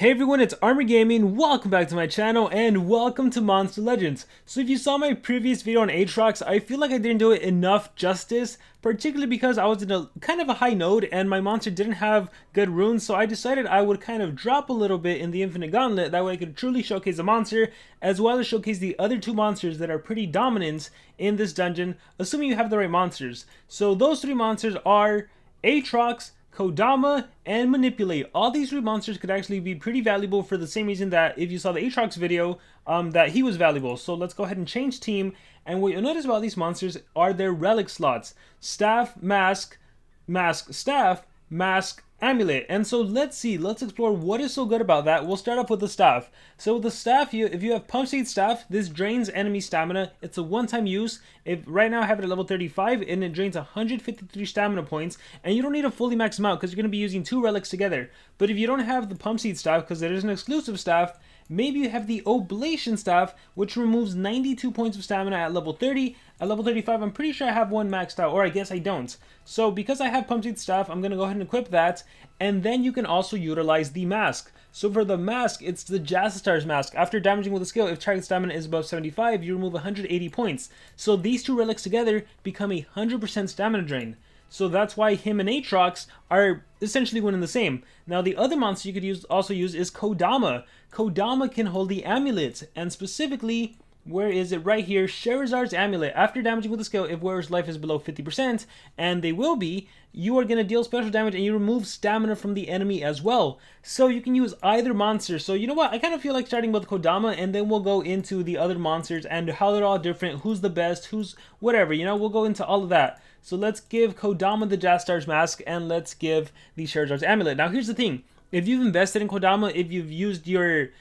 Hey everyone, it's Armor Gaming. Welcome back to my channel and welcome to Monster Legends. So if you saw my previous video on Aatrox, I feel like I didn't do it enough justice, particularly because I was in a kind of a high node and my monster didn't have good runes, so I decided I would kind of drop a little bit in the Infinite Gauntlet, that way I could truly showcase the monster, as well as showcase the other two monsters that are pretty dominant in this dungeon, assuming you have the right monsters. So those three monsters are Aatrox, Kodama, and Manipulate. All these three monsters could actually be pretty valuable for the same reason that if you saw the Aatrox video, that he was valuable. So let's go ahead and change team. And what you'll notice about these monsters are their relic slots. Staff, Mask, Mask, Staff, Mask, Amulet. And so let's explore what is so good about that. We'll start off with the staff. So with the staff, if you have Pump Seed Staff, this drains enemy stamina. It's a one-time use. Right now I have it at level 35 and it drains 153 stamina points, and you don't need to fully max them out because you're going to be using two relics together. But if you don't have the Pump Seed Staff, because it is an exclusive staff, maybe you have the Oblation Staff, which removes 92 points of stamina at level 30. At level 35, I'm pretty sure I have one maxed out, or I guess I don't. So because I have Pump Seed Staff, I'm going to go ahead and equip that, and then you can also utilize the Mask. So for the Mask, it's the Jazzstar's Mask. After damaging with a skill, if target stamina is above 75, you remove 180 points. So these two relics together become a 100% stamina drain. So that's why him and Aatrox are essentially one and the same. Now the other monster you could also use is Kodama. Kodama can hold the amulet, and specifically, where is it? Right here, Charizard's Amulet. After damaging with a skill, if wearer's life is below 50%, and they will be, you are going to deal special damage and you remove stamina from the enemy as well. So you can use either monster. So you know what? I kind of feel like starting with Kodama, and then we'll go into the other monsters and how they're all different, who's the best, who's whatever, you know, we'll go into all of that. So let's give Kodama the Jazzstar's Mask, and let's give the Charizard's Amulet. Now here's the thing. If you've invested in Kodama, if you've used your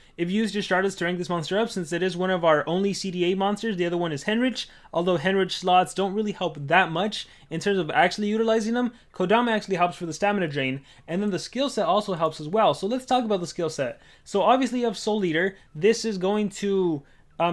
Stardust to rank this monster up, since it is one of our only CDA monsters, the other one is Henrich, although Henrich slots don't really help that much in terms of actually utilizing them, Kodama actually helps for the stamina drain, and then the skill set also helps as well. So let's talk about the skill set. So obviously you have Soul Eater. This is going to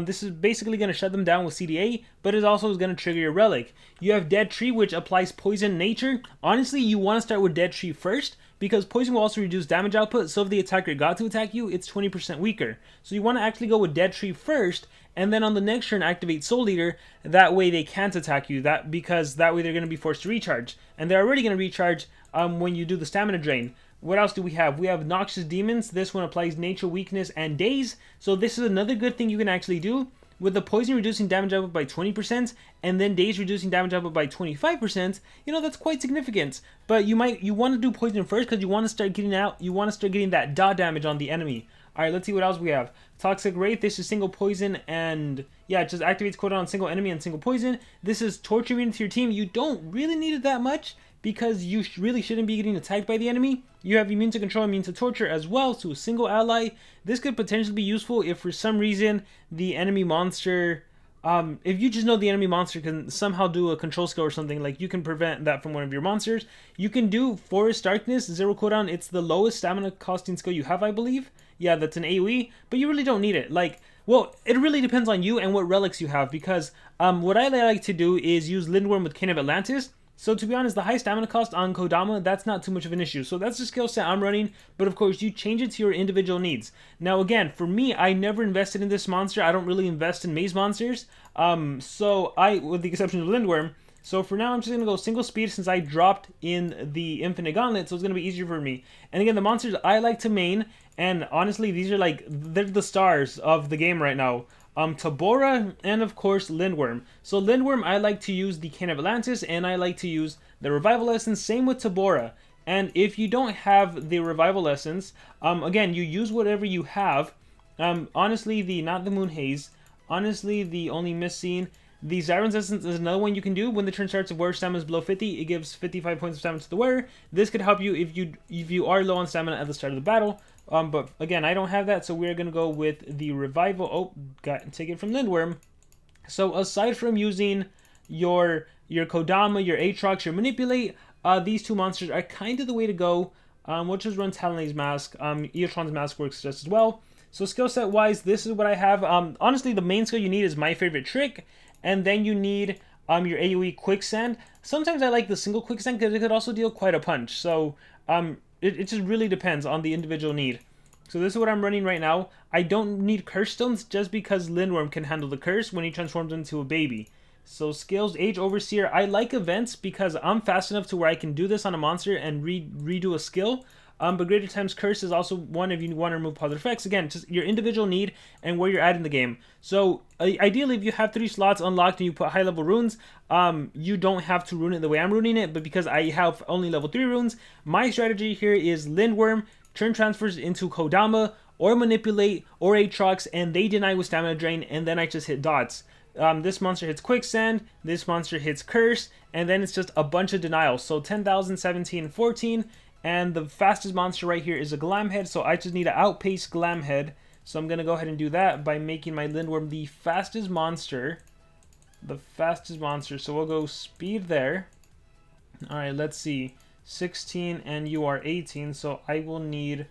this is basically going to shut them down with CDA, but it also is going to trigger your relic. You have Dead Tree, which applies Poison Nature. Honestly, you want to start with Dead Tree first, because Poison will also reduce damage output, so if the attacker got to attack you, it's 20% weaker. So you want to actually go with Dead Tree first, and then on the next turn activate Soul Eater. That way they can't attack you, because that way they're going to be forced to recharge. And they're already going to recharge when you do the stamina drain. What else do we have? We have Noxious Demons. This one applies Nature, Weakness, and Daze. So this is another good thing you can actually do. With the Poison reducing damage output by 20%, and then Daze reducing damage output by 25%, you know, that's quite significant. But you want to do Poison first, because you want to start getting that dot damage on the enemy. Alright, let's see what else we have. Toxic Wraith, this is single poison, and yeah, it just activates cooldown on single enemy and single poison. This is Torture Immune to your team. You don't really need it that much, because you really shouldn't be getting attacked by the enemy. You have Immune to Control, Immune to Torture as well, to a single ally. This could potentially be useful if for some reason the enemy monster, if you just know the enemy monster can somehow do a control skill or something, like you can prevent that from one of your monsters. You can do Forest Darkness, 0 cooldown. It's the lowest stamina costing skill you have, I believe. Yeah, that's an AoE, but you really don't need it. Like, well, it really depends on you and what relics you have, because what I like to do is use Lindworm with King of Atlantis. So to be honest, the high stamina cost on Kodama, that's not too much of an issue. So that's the skill set I'm running, but of course you change it to your individual needs. Now again, for me, I never invested in this monster. I don't really invest in maze monsters. With the exception of Lindworm. So for now, I'm just going to go single speed since I dropped in the Infinite Gauntlet, so it's going to be easier for me. And again, the monsters I like to main, and honestly, these are they're the stars of the game right now. Tabora, and of course Lindworm. So Lindworm, I like to use the Can of Atlantis, and I like to use the Revival Essence, same with Tabora. And if you don't have the Revival Essence, again, you use whatever you have. Honestly, not the Moon Haze. Honestly, the only missing, the Zyron's Essence is another one you can do. When the turn starts, if wearer stamina is below 50, it gives 55 points of stamina to the wearer. This could help you if you are low on stamina at the start of the battle. But again, I don't have that, so we're going to go with the Revival. Oh, got taken from Lindworm. So aside from using your Kodama, your Aatrox, your Manipulate, these two monsters are kind of the way to go. We'll just run Talonay's Mask. Eotron's Mask works just as well. So skill set wise, this is what I have. Honestly, the main skill you need is My Favorite Trick, and then you need your AoE Quicksand. Sometimes I like the single Quicksand because it could also deal quite a punch. So it just really depends on the individual need. So this is what I'm running right now. I don't need curse stones just because Lindworm can handle the curse when he transforms into a baby. So skills, Age Overseer. I like events because I'm fast enough to where I can do this on a monster and redo a skill. But Greater Times Curse is also one if you want to remove positive effects. Again, just your individual need and where you're at in the game. So ideally, if you have 3 slots unlocked and you put high level runes, you don't have to rune it the way I'm ruining it. But because I have only level 3 runes, my strategy here is Lindworm, turn transfers into Kodama, or Manipulate, or Aatrox, and they deny with Stamina Drain, and then I just hit dots. This monster hits Quicksand, this monster hits Curse, and then it's just a bunch of denials. So 10,000, 17, 14. And the fastest monster right here is a Glamhead, so I just need to outpace Glamhead. So I'm going to go ahead and do that by making my Lindworm the fastest monster. The fastest monster, so we'll go speed there. Alright, let's see. 16 and you are 18, so I will need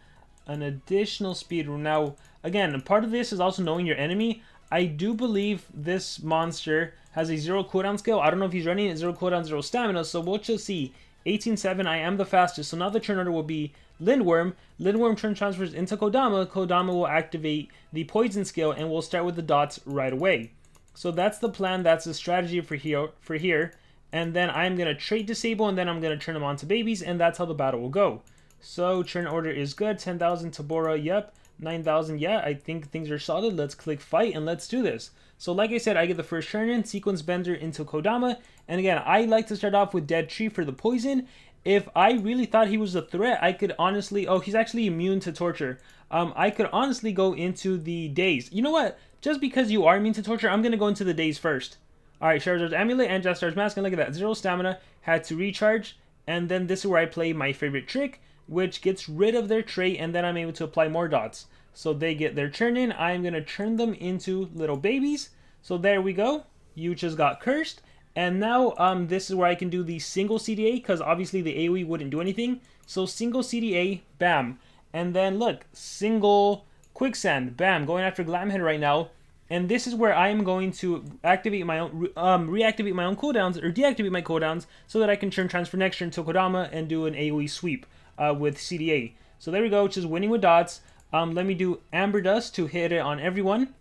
an additional speed rune. Now, again, part of this is also knowing your enemy. I do believe this monster has a 0 cooldown skill. I don't know if he's running at 0 cooldown, 0 stamina, so we'll just see. 18-7, I am the fastest, so now the turn order will be Lindworm. Lindworm turn transfers into Kodama. Kodama will activate the Poison skill, and we'll start with the dots right away. So that's the plan, that's the strategy for here. And then I'm going to trait disable, and then I'm going to turn them on to babies, and that's how the battle will go. So turn order is good. 10,000 Tabora, yep. 9,000, yeah, I think things are solid. Let's click fight, and let's do this. So like I said, I get the first turn in, Sequence Bender into Kodama. And again, I like to start off with Dead Tree for the poison. If I really thought he was a threat, I could honestly... Oh, he's actually immune to torture. I could honestly go into the Daze. You know what? Just because you are immune to torture, I'm going to go into the Daze first. Alright, Charizard's Amulet and Jastar's Mask. And look at that. 0 stamina. Had to recharge. And then this is where I play my favorite trick, which gets rid of their trait. And then I'm able to apply more dots. So they get their turn in. I'm going to turn them into little babies. So there we go. You just got cursed. And now this is where I can do the single CDA, because obviously the AoE wouldn't do anything. So single CDA, bam. And then look, single Quicksand, bam. Going after Glamhead right now. And this is where I am going to activate my own, reactivate my own cooldowns, or deactivate my cooldowns, so that I can turn transfer next turn to Kodama and do an AoE sweep with CDA. So there we go, just winning with dots. Let me do Amber Dust to hit it on everyone.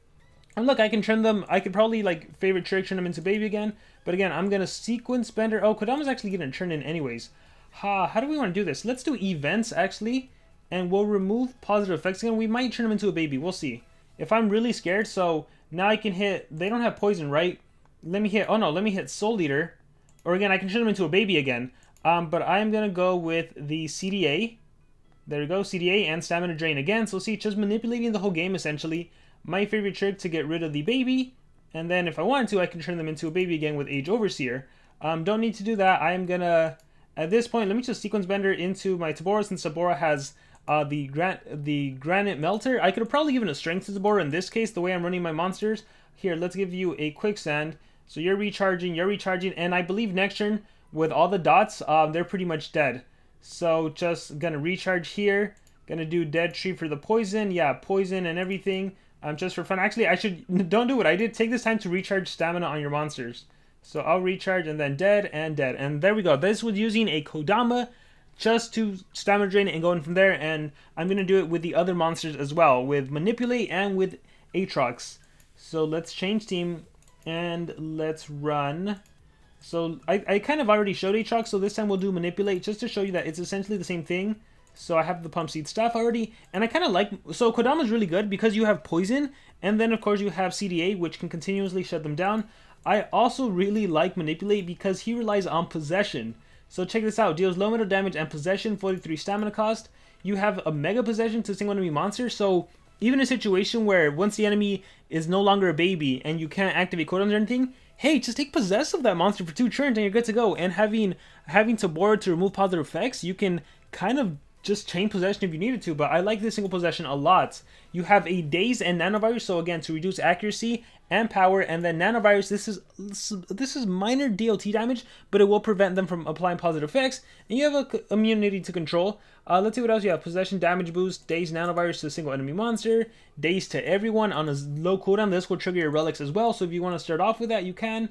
And look, I can turn them, I could probably, like, favorite trick, turn them into baby again. But again, I'm going to Sequence Bender. Oh, Kodama's actually going to turn in anyways. How do we want to do this? Let's do events, actually. And we'll remove positive effects again. We might turn him into a baby. We'll see. If I'm really scared, so now I can hit, they don't have poison, right? Let me hit, oh no, let me hit Soul Eater. Or again, I can turn him into a baby again. But I'm going to go with the CDA. There we go, CDA and Stamina Drain again. So see, just manipulating the whole game, essentially. My favorite trick to get rid of the baby, and then if I wanted to, I can turn them into a baby again with Age Overseer. Don't need to do that. I'm gonna, at this point, let me just Sequence Bender into my Tabora, since Tabora has the Granite Melter. I could have probably given a Strength to Tabora in this case, the way I'm running my monsters. Here, let's give you a Quicksand. So you're recharging, and I believe next turn, with all the dots, they're pretty much dead. So just gonna recharge here, gonna do Dead Tree for the poison, yeah, poison and everything. Just for fun. Actually, I should, don't do what I did. Take this time to recharge stamina on your monsters. So I'll recharge and then dead and dead. And there we go. This was using a Kodama just to stamina drain it and going from there. And I'm going to do it with the other monsters as well, with Manipulate and with Aatrox. So let's change team and let's run. So I kind of already showed Aatrox, so this time we'll do Manipulate just to show you that it's essentially the same thing. So I have the Pump Seed Staff already, and I kind of like... So Kodama's really good because you have Poison, and then of course you have CDA, which can continuously shut them down. I also really like Manipulate because he relies on Possession. So check this out, deals low metal damage and Possession, 43 stamina cost. You have a Mega Possession to single enemy monster, so even in a situation where once the enemy is no longer a baby and you can't activate cooldowns or anything, hey, just take possess of that monster for 2 turns and you're good to go. And having Tabora to remove positive effects, you can kind of just chain possession if you needed to, but I like this single possession a lot. You have a Daze and Nanovirus, so again, to reduce accuracy and power, and then Nanovirus, this is minor DOT damage, but it will prevent them from applying positive effects, and you have a immunity to control. Let's see what else you have. Possession damage boost, Daze Nanovirus to a single enemy monster, Daze to everyone on a low cooldown. This will trigger your relics as well, so if you want to start off with that, you can.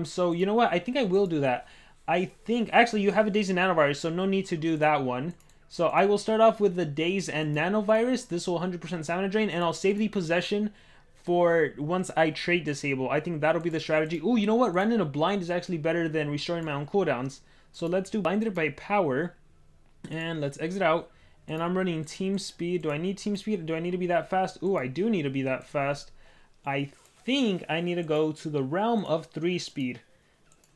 So you know what, I think I will do that. I think, actually, you have a Daze and Nanovirus, so no need to do that one. So I will start off with the Daze and Nanovirus. This will 100% Stamina Drain, and I'll save the Possession for once I trait disable. I think that'll be the strategy. Oh, you know what? Running a blind is actually better than restoring my own cooldowns. So let's do blinded by power. And let's exit out. And I'm running team speed. Do I need team speed? Do I need to be that fast? Ooh, I do need to be that fast. I think I need to go to the realm of 3 speed.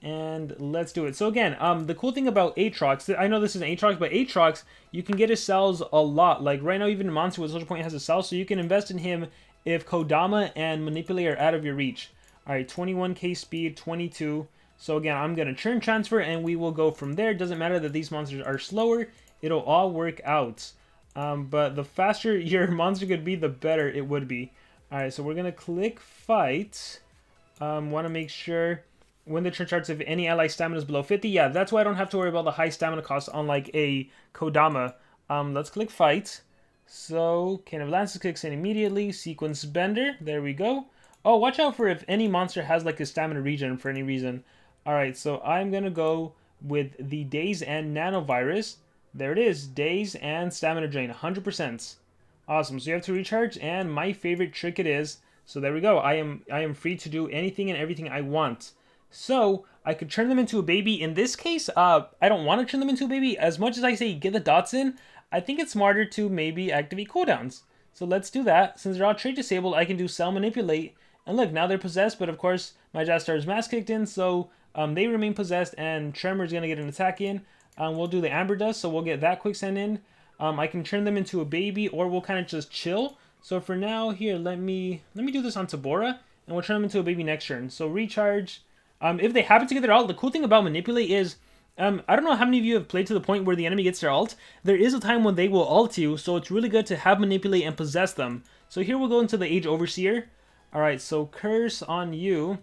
And let's do it. So again, the cool thing about Aatrox, I know this is an Aatrox, but Aatrox, you can get his cells a lot. Like right now, even Monster with Social Point has a cell, so you can invest in him if Kodama and Manipulate are out of your reach. Alright, 21k speed, 22. So again, I'm going to churn transfer, and we will go from there. It doesn't matter that these monsters are slower. It'll all work out. But the faster your monster could be, the better it would be. Alright, so we're going to click Fight. Want to make sure when the turn starts, if any ally stamina is below 50. Yeah, that's why I don't have to worry about the high stamina cost on like a Kodama. Let's click Fight. So, Can of Lances kicks in immediately. Sequence Bender. There we go. Oh, watch out for if any monster has like a stamina regen for any reason. Alright, so I'm going to go with the Daze and Nanovirus. There it is. Daze and Stamina Drain. 100%. Awesome. So you have to recharge, and my favorite trick it is. So there we go. I am free to do anything and everything I want. So I could turn them into a baby. In this case, I don't want to turn them into a baby. As much as I say get the dots in, I think it's smarter to maybe activate cooldowns. So let's do that. Since they're all trait disabled, I can do Cell Manipulate. And look, now they're possessed, but of course my Jastar's Mask kicked in, so they remain possessed, and Tremor's going to get an attack in. We'll do the Amber Dust, so we'll get that quicksand in. I can turn them into a baby, or we'll kind of just chill. So for now, here, let me do this on Tabora, and we'll turn them into a baby next turn. So recharge. If they happen to get their ult, the cool thing about Manipulate is, I don't know how many of you have played to the point where the enemy gets their ult. There is a time when they will ult you, so it's really good to have Manipulate and possess them. So here we'll go into the Age Overseer. Alright, so Curse on you.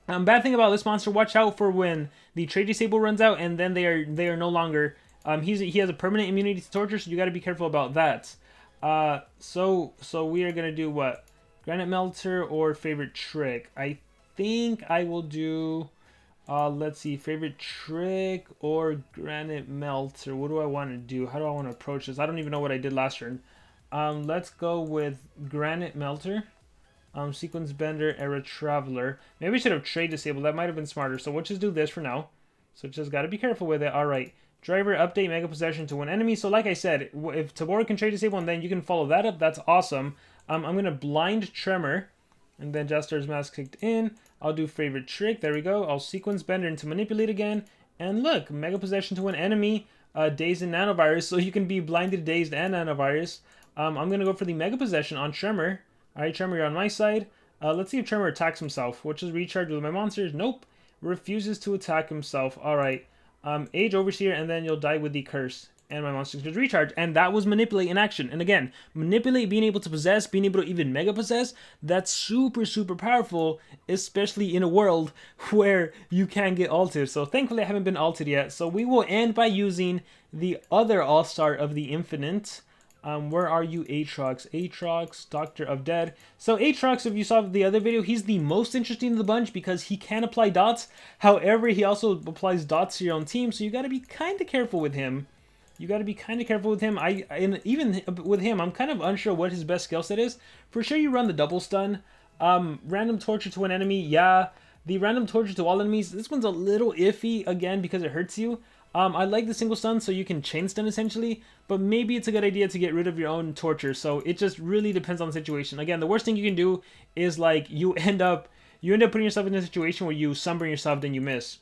Bad thing about this monster, watch out for when the trait disable runs out, and then they are no longer. He has a permanent immunity to torture, so you got to be careful about that. So we are gonna do what? Granite Melter or Favorite Trick? I think I will do. Let's see, Favorite Trick or Granite Melter. What do I want to do? How do I want to approach this? I don't even know what I did last turn. Let's go with Granite Melter. Sequence Bender, Era Traveler. Maybe I should have Trade Disabled. That might have been smarter. So we'll just do this for now. So just got to be careful with it. Alright. Driver, update Mega Possession to one enemy. So like I said, if Tabora can Trade Disable and then you can follow that up, that's awesome. I'm going to Blind Tremor. And then Jastar's Mask kicked in. I'll do Favorite Trick. There we go. I'll Sequence Bender into Manipulate again. And look, Mega Possession to an enemy. Dazed and Nanovirus. So you can be Blinded, Dazed, and Nanovirus. I'm going to go for the Mega Possession on Tremor. Alright, Tremor, you're on my side. Let's see if Tremor attacks himself. Which is recharge with my monsters. Nope. Refuses to attack himself. Alright. Age Overseer, and then you'll die with the Curse. And my monsters could recharge. And that was Manipulate in action. And again, Manipulate, being able to possess, being able to even Mega Possess, that's super, super powerful. Especially in a world where you can get ulted. So thankfully I haven't been ulted yet. So we will end by using the other All-Star of the Infinite. Where are you, Aatrox? Aatrox, Doctor of Dead. So Aatrox, if you saw the other video, he's the most interesting of the bunch because he can apply dots. However, he also applies dots to your own team, so you got to be kind of careful with him. And even with him, I'm kind of unsure what his best skill set is. For sure, you run the double stun. Random torture to an enemy, yeah. The random torture to all enemies, this one's a little iffy, again, because it hurts you. I like the single stun, so you can chain stun essentially, but maybe it's a good idea to get rid of your own torture, so it just really depends on the situation. Again, the worst thing you can do is, like, you end up putting yourself in a situation where you sunburn yourself, then you miss.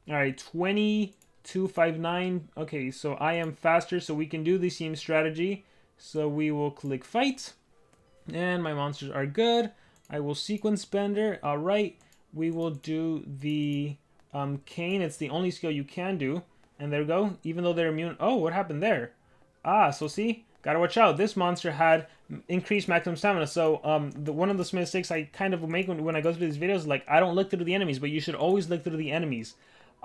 Alright, 2259. Okay, so I am faster, so we can do the same strategy. So we will click Fight, and my monsters are good. I will Sequence Bender. Alright, we will do the Cane. It's the only skill you can do. And there we go. Even though they're immune. Oh, what happened there? So see? Gotta watch out. This monster had increased maximum stamina. So one of the mistakes I kind of make when I go through these videos, like, I don't look through the enemies, but you should always look through the enemies.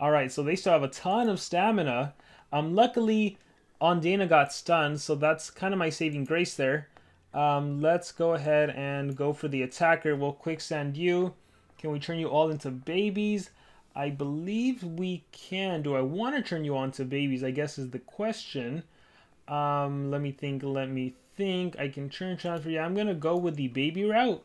Alright, so they still have a ton of stamina. Luckily, Ondana got stunned, so that's kind of my saving grace there. Let's go ahead and go for the attacker. We'll quicksand you. Can we turn you all into babies? I believe we can. Do I want to turn you on to babies, I guess is the question. Let me think. I can turn transfer. Yeah, I'm gonna go with the baby route.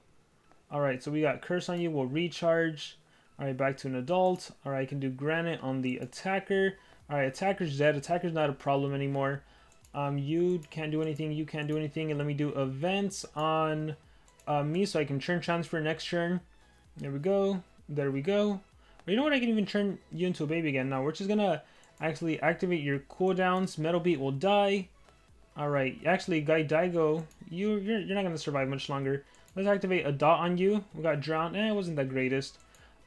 All right, so we got Curse on you. We'll recharge. All right, back to an adult. All right, I can do Granite on the attacker. All right, attacker's dead. Attacker's not a problem anymore. You can't do anything. You can't do anything. And let me do events on me so I can turn transfer next turn. There we go. There we go. But you know what? I can even turn you into a baby again. Now we're just gonna actually activate your cooldowns. Metal Beat will die. All right. Actually, Guy Daigo, you're not gonna survive much longer. Let's activate a dot on you. We got Drown. It wasn't the greatest.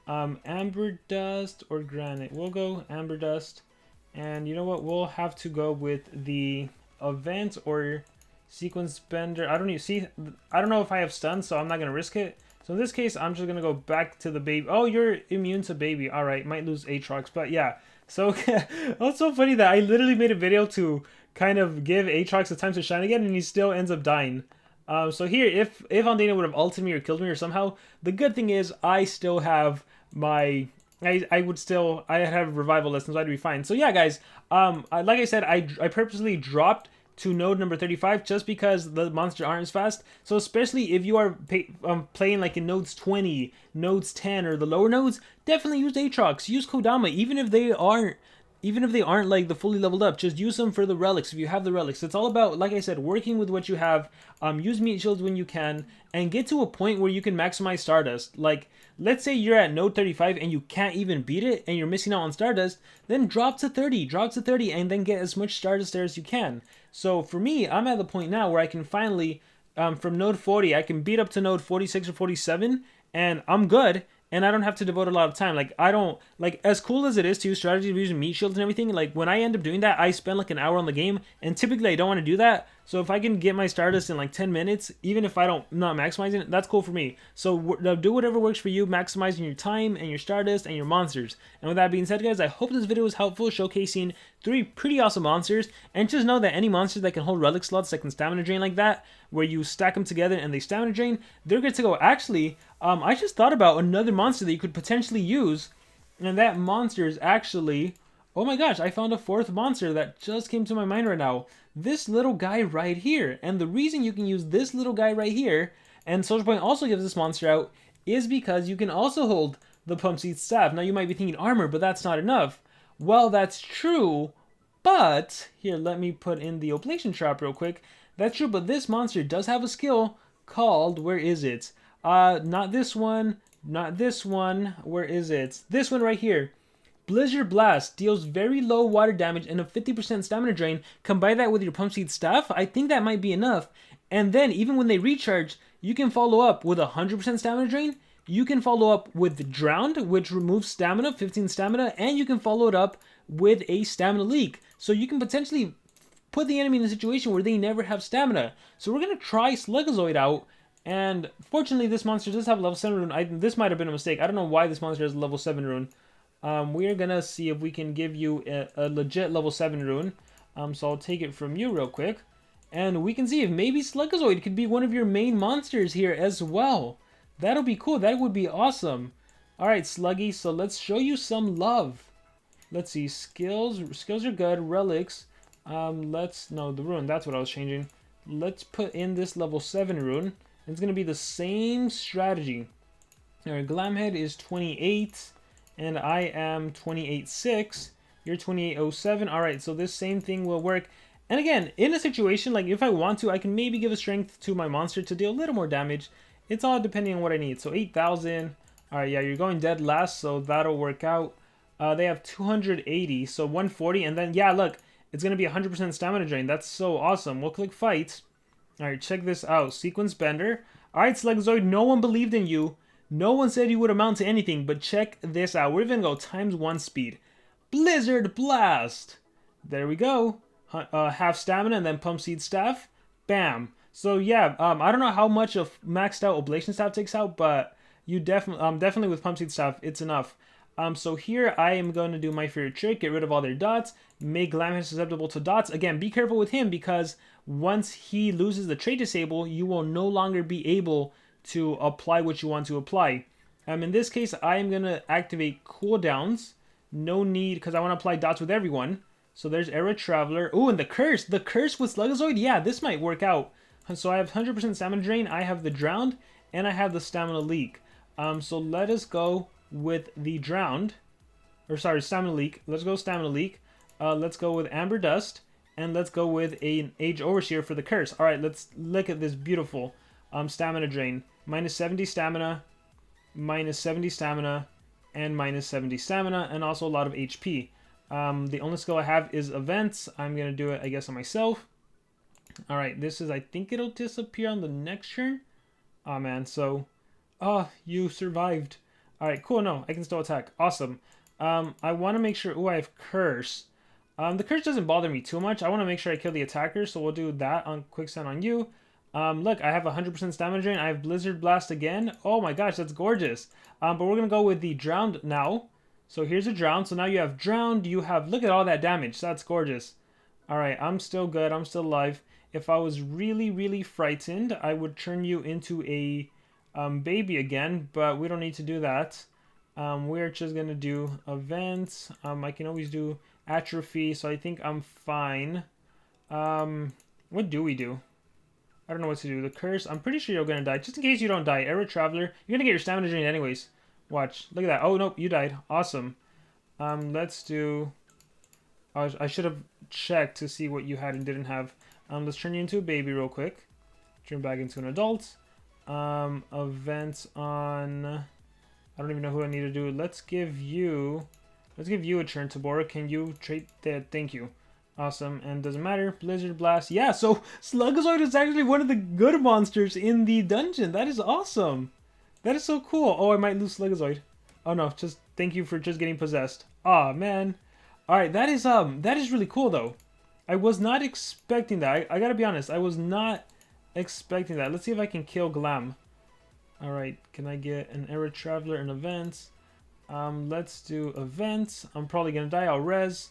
Amber Dust or Granite. We'll go Amber Dust. And you know what? We'll have to go with the event or sequence bender. I don't even see. I don't know if I have stun, so I'm not gonna risk it. So in this case, I'm just gonna go back to the baby. Oh, you're immune to baby. All right, might lose Aatrox, but yeah. So it's so funny that I literally made a video to kind of give Aatrox a time to shine again, and he still ends up dying. So here, if Ondina would have ulted me or killed me or somehow, the good thing is I still have my. I have revival lessons, so I'd be fine. So yeah, guys, like I said, I purposely dropped to node number 35 just because the monsters aren't as fast. So especially if you are playing like in nodes 20, nodes 10, or the lower nodes, definitely use Aatrox, use Kodama, even if they aren't like the fully leveled up, just use them for the relics if you have the relics. It's all about, like I said, working with what you have. Use meat shields when you can, and get to a point where you can maximize Stardust. Like, let's say you're at node 35 and you can't even beat it and you're missing out on Stardust, then drop to 30, and then get as much Stardust there as you can. So for me, I'm at the point now where I can finally, from node 40, I can beat up to node 46 or 47, and I'm good. And I don't have to devote a lot of time. Like, I don't, like, as cool as it is to use strategy of using meat shields and everything, like, when I end up doing that, I spend like an hour on the game, and typically I don't want to do that. So if I can get my Stardust in like 10 minutes, even if I'm not maximizing it, that's cool for me. So do whatever works for you, maximizing your time and your Stardust and your monsters. And with that being said, guys, I hope this video was helpful, showcasing 3 pretty awesome monsters. And just know that any monster that can hold relic slots that can stamina drain like that, where you stack them together and they stamina drain, they're good to go. Actually, I just thought about another monster that you could potentially use, and that monster is actually, oh my gosh, I found a 4th monster that just came to my mind right now. This little guy right here. And the reason you can use this little guy right here, and Social Point also gives this monster out, is because you can also hold the Pump Seed Staff. Now you might be thinking armor, but that's not enough. Well, that's true, but here, let me put in the Oblation Trap real quick. That's true, but this monster does have a skill called, where is it? Not this one, not this one, where is it? This one right here. Blizzard Blast deals very low water damage and a 50% stamina drain. Combine that with your Pump Seed Staff, I think that might be enough. And then, even when they recharge, you can follow up with a 100% stamina drain. You can follow up with Drowned, which removes stamina, 15 stamina, and you can follow it up with a stamina leak. So you can potentially put the enemy in a situation where they never have stamina. So we're going to try Slugazoid out. And fortunately, this monster does have a level 7 rune. This might have been a mistake. I don't know why this monster has a level 7 rune. We are going to see if we can give you a legit level 7 rune. So I'll take it from you real quick. And we can see if maybe Slugazoid could be one of your main monsters here as well. That'll be cool. That would be awesome. Alright, Sluggy, so let's show you some love. Let's see. Skills. Skills are good. Relics. No, the rune. That's what I was changing. Let's put in this level 7 rune. It's going to be the same strategy. Alright, Glamhead is 28. And I am 28.6. You're 28.07. Alright, so this same thing will work. And again, in a situation, like if I want to, I can maybe give a strength to my monster to deal a little more damage. It's all depending on what I need. So 8,000. Alright, yeah, you're going dead last, so that'll work out. They have 280, so 140. And then, yeah, look, it's going to be 100% stamina drain. That's so awesome. We'll click fight. Alright, check this out. Sequence Bender. Alright, Slugazoid, no one believed in you. No one said you would amount to anything, but check this out. We're even going to go ×1 speed. Blizzard Blast. There we go. Half stamina and then Pump Seed Staff. Bam. So yeah, I don't know how much of maxed out Oblation Staff takes out, but you definitely with Pump Seed Staff, it's enough. So here I am going to do my favorite trick, get rid of all their dots, make Glamhead susceptible to dots. Again, be careful with him because once he loses the trait disable, you will no longer be able to apply what you want to apply. In this case, I am going to activate cooldowns. No need, because I want to apply dots with everyone. So there's Era Traveler. Oh, and the curse. The curse with Slugazoid? Yeah, this might work out. So I have 100% stamina drain. I have the drowned. And I have the stamina leak. So let us go with the drowned. Or sorry, stamina leak. Let's go stamina leak. Let's go with Amber Dust. And let's go with an Age Overseer for the curse. Alright, let's look at this beautiful stamina drain. Minus 70 stamina. Minus 70 stamina. And minus 70 stamina. And also a lot of HP. The only skill I have is Events. I'm going to do it, I guess, on myself. Alright, this is, I think it'll disappear on the next turn. Oh man, so... Oh, you survived. Alright, cool, no, I can still attack. Awesome. I want to make sure... Oh, I have Curse. The Curse doesn't bother me too much. I want to make sure I kill the attacker, so we'll do that on Quicksand on you. Look, I have 100% stamina drain. I have Blizzard Blast again. Oh my gosh, that's gorgeous. But we're going to go with the Drowned now. So here's a Drowned. So now you have Drowned. You have... Look at all that damage. That's gorgeous. Alright, I'm still good. I'm still alive. If I was really, really frightened, I would turn you into a baby again, but we don't need to do that. We're just going to do events. I can always do atrophy, so I think I'm fine. What do we do? I don't know what to do. The curse, I'm pretty sure you're going to die. Just in case you don't die, Era Traveler, you're going to get your stamina drained anyways. Watch. Look at that. Oh, nope, you died. Awesome. Let's do... I should have checked to see what you had and didn't have. Let's turn you into a baby real quick. Turn back into an adult. Events on... I don't even know who I need to do. Let's give you a turn, Tabora. Can you trade that? Thank you. Awesome. And doesn't matter. Blizzard Blast. Yeah, so Slugazoid is actually one of the good monsters in the dungeon. That is awesome. That is so cool. Oh, I might lose Slugazoid. Oh no, just thank you for just getting possessed. Aw, man. Alright, that is really cool though. I was not expecting that. I gotta be honest. I was not expecting that. Let's see if I can kill Glam. Alright, can I get an Era Traveler and events? Let's do events. I'm probably gonna die. I'll res.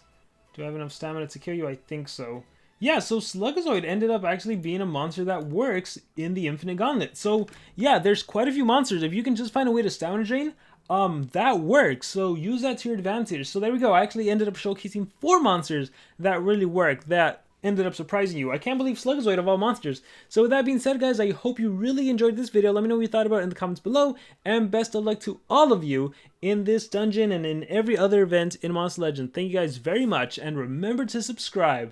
Do I have enough stamina to kill you? I think so. Yeah, so Slugazoid ended up actually being a monster that works in the Infinite Gauntlet. So, yeah, there's quite a few monsters. If you can just find a way to stamina drain, that works. So use that to your advantage. So there we go. I actually ended up showcasing 4 monsters that really work, that ended up surprising you. I can't believe Slugazoid of all monsters. So with that being said, guys, I hope you really enjoyed this video. Let me know what you thought about it in the comments below. And best of luck to all of you in this dungeon and in every other event in Monster Legend. Thank you guys very much. And remember to subscribe.